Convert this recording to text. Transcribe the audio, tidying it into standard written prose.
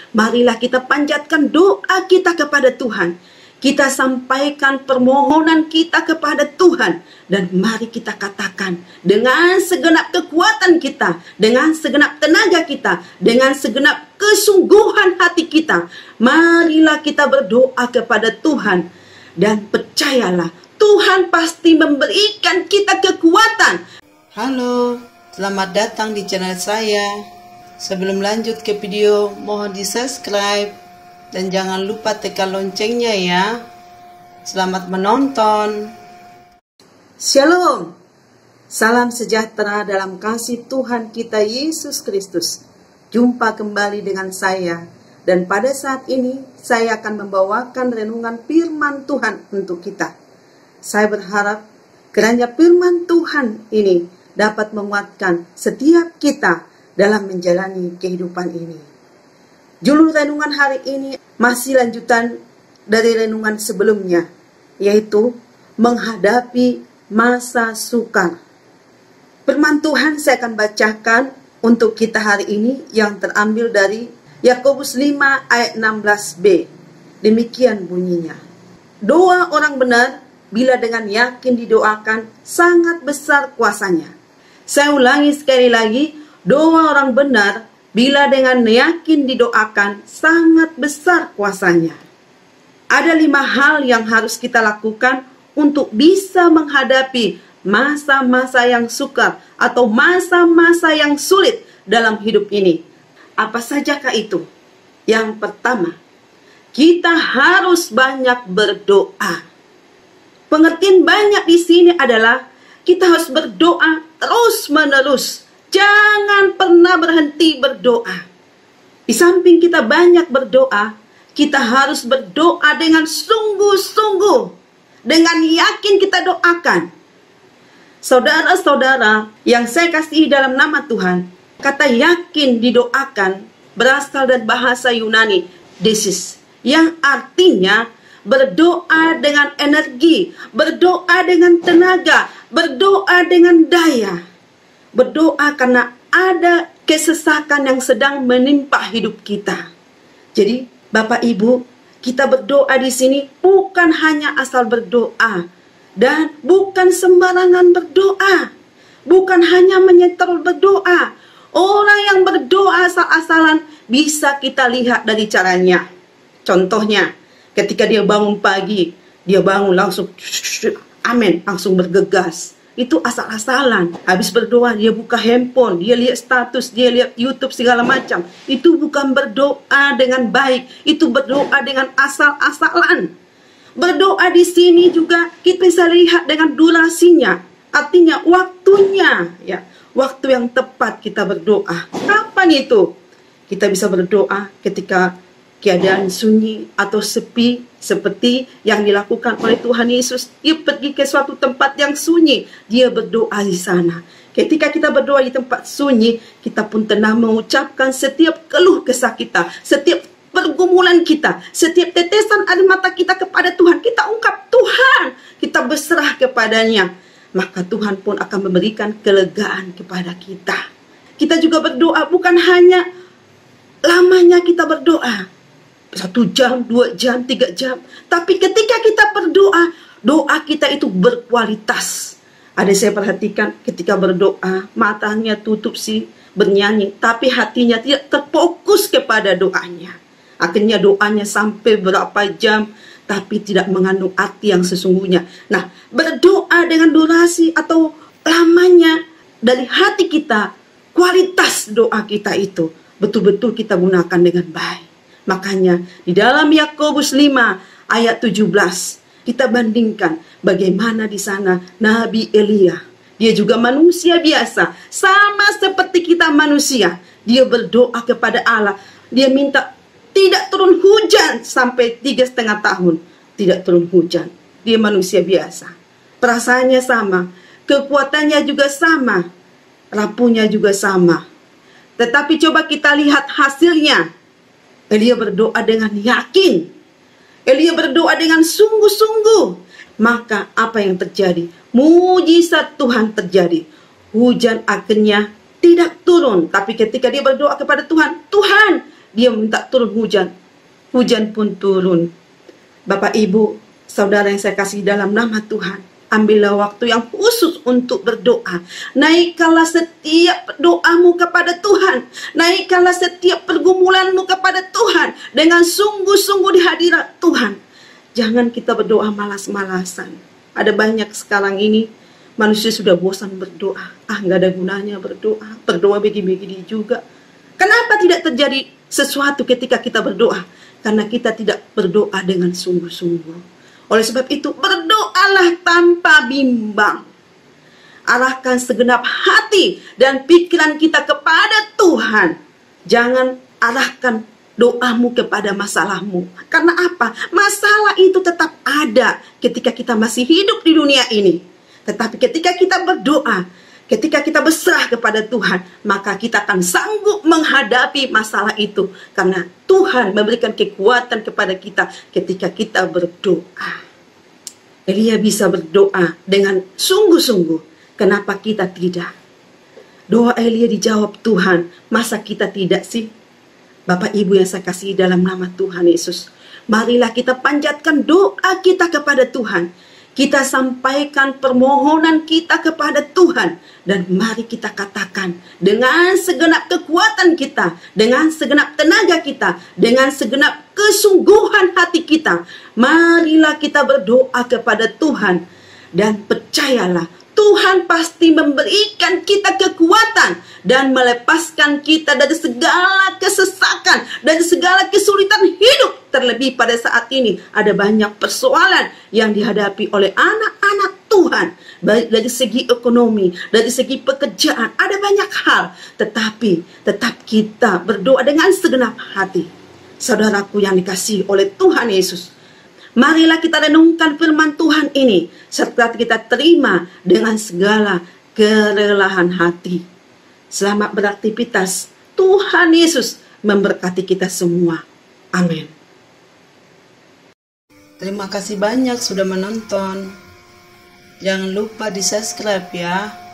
Marilah kita panjatkan doa kita kepada Tuhan. Kita sampaikan permohonan kita kepada Tuhan. Dan mari kita katakan dengan segenap kekuatan kita, dengan segenap tenaga kita, dengan segenap kesungguhan hati kita. Marilah kita berdoa kepada Tuhan. Dan percayalah, Tuhan pasti memberikan kita kekuatan. Halo, selamat datang di channel saya. Sebelum lanjut ke video, mohon di subscribe dan jangan lupa tekan loncengnya ya. Selamat menonton. Shalom. Salam sejahtera dalam kasih Tuhan kita Yesus Kristus. Jumpa kembali dengan saya. Dan pada saat ini saya akan membawakan renungan firman Tuhan untuk kita. Saya berharap kiranya firman Tuhan ini dapat menguatkan setiap kita dalam menjalani kehidupan ini. Judul renungan hari ini masih lanjutan dari renungan sebelumnya, yaitu menghadapi masa sukar. Firman Tuhan saya akan bacakan untuk kita hari ini yang terambil dari Yakobus 5 ayat 16b. Demikian bunyinya. Doa orang benar bila dengan yakin didoakan sangat besar kuasanya. Saya ulangi sekali lagi, doa orang benar bila dengan yakin didoakan sangat besar kuasanya. Ada 5 hal yang harus kita lakukan untuk bisa menghadapi masa-masa yang sukar atau masa-masa yang sulit dalam hidup ini. Apa sajakah itu? Yang pertama, kita harus banyak berdoa. Pengertian banyak di sini adalah kita harus berdoa terus-menerus. Jangan pernah berhenti berdoa. Di samping kita banyak berdoa, kita harus berdoa dengan sungguh-sungguh. Dengan yakin kita doakan. Saudara-saudara yang saya kasihi dalam nama Tuhan, kata yakin didoakan berasal dari bahasa Yunani, desis, yang artinya berdoa dengan energi, berdoa dengan tenaga, berdoa dengan daya. Berdoa karena ada kesesakan yang sedang menimpa hidup kita. Jadi, Bapak Ibu, kita berdoa di sini bukan hanya asal berdoa dan bukan sembarangan berdoa. Bukan hanya menyetel berdoa. Orang yang berdoa asal-asalan bisa kita lihat dari caranya. Contohnya, ketika dia bangun pagi, dia bangun langsung amin, langsung bergegas. Itu asal-asalan. Habis berdoa, dia buka handphone, dia lihat status, dia lihat YouTube segala macam. Itu bukan berdoa dengan baik, itu berdoa dengan asal-asalan. Berdoa di sini juga kita bisa lihat dengan durasinya, artinya waktunya, ya. Waktu yang tepat kita berdoa. Kapan itu? Kita bisa berdoa ketika keadaan sunyi atau sepi, seperti yang dilakukan oleh Tuhan Yesus. Dia pergi ke suatu tempat yang sunyi, dia berdoa di sana. Ketika kita berdoa di tempat sunyi, kita pun tenang mengucapkan setiap keluh kesah kita, setiap pergumulan kita, setiap tetesan air mata kita kepada Tuhan. Kita ungkap Tuhan, kita berserah kepadanya. Maka Tuhan pun akan memberikan kelegaan kepada kita. Kita juga berdoa bukan hanya lamanya kita berdoa, 1 jam, 2 jam, 3 jam. Tapi ketika kita berdoa, doa kita itu berkualitas. Ada saya perhatikan ketika berdoa, matanya tutup sih, bernyanyi, tapi hatinya tidak terfokus kepada doanya. Akhirnya doanya sampai berapa jam, tapi tidak mengandung arti yang sesungguhnya. Nah, berdoa dengan durasi atau lamanya dari hati kita, kualitas doa kita itu betul-betul kita gunakan dengan baik. Makanya di dalam Yakobus 5 ayat 17 kita bandingkan bagaimana di sana Nabi Elia. Dia juga manusia biasa, sama seperti kita manusia. Dia berdoa kepada Allah. Dia minta tidak turun hujan sampai 3,5 tahun. Tidak turun hujan. Dia manusia biasa. Perasaannya sama. Kekuatannya juga sama. Rapuhnya juga sama. Tetapi coba kita lihat hasilnya. Elia berdoa dengan yakin. Elia berdoa dengan sungguh-sungguh. Maka apa yang terjadi? Mujizat Tuhan terjadi. Hujan akhirnya tidak turun. Tapi ketika dia berdoa kepada Tuhan, Tuhan, Dia minta turun hujan. Hujan pun turun. Bapak, Ibu, saudara yang saya kasih dalam nama Tuhan, ambillah waktu yang khusus untuk berdoa. Naikkanlah setiap doamu kepada Tuhan. Naikkanlah setiap pergumulanmu kepada Tuhan dengan sungguh-sungguh di hadirat Tuhan. Jangan kita berdoa malas-malasan. Ada banyak sekarang ini manusia sudah bosan berdoa. Nggak ada gunanya berdoa. Berdoa begini-begini juga. Kenapa tidak terjadi sesuatu ketika kita berdoa? Karena kita tidak berdoa dengan sungguh-sungguh. Oleh sebab itu, berdoalah tanpa bimbang. Arahkan segenap hati dan pikiran kita kepada Tuhan. Jangan arahkan doamu kepada masalahmu. Karena apa? Masalah itu tetap ada ketika kita masih hidup di dunia ini. Tetapi ketika kita berdoa, ketika kita berserah kepada Tuhan, maka kita akan sanggup menghadapi masalah itu. Karena Tuhan memberikan kekuatan kepada kita ketika kita berdoa. Elia bisa berdoa dengan sungguh-sungguh. Kenapa kita tidak? Doa Elia dijawab Tuhan. Masa kita tidak sih? Bapak Ibu yang saya kasih dalam nama Tuhan Yesus, marilah kita panjatkan doa kita kepada Tuhan. Kita sampaikan permohonan kita kepada Tuhan. Dan mari kita katakan dengan segenap kekuatan kita, dengan segenap tenaga kita, dengan segenap kesungguhan hati kita. Marilah kita berdoa kepada Tuhan. Dan percayalah, Tuhan pasti memberikan kita kekuatan dan melepaskan kita dari segala kesesakan, dari segala kesulitan hidup. Terlebih pada saat ini ada banyak persoalan yang dihadapi oleh anak-anak Tuhan. Baik dari segi ekonomi, dari segi pekerjaan, ada banyak hal. Tetapi tetap kita berdoa dengan segenap hati. Saudaraku yang dikasihi oleh Tuhan Yesus, marilah kita renungkan firman Tuhan ini serta kita terima dengan segala kerelahan hati. Selamat beraktivitas. Tuhan Yesus memberkati kita semua. Amin. Terima kasih banyak sudah menonton. Jangan lupa di subscribe ya.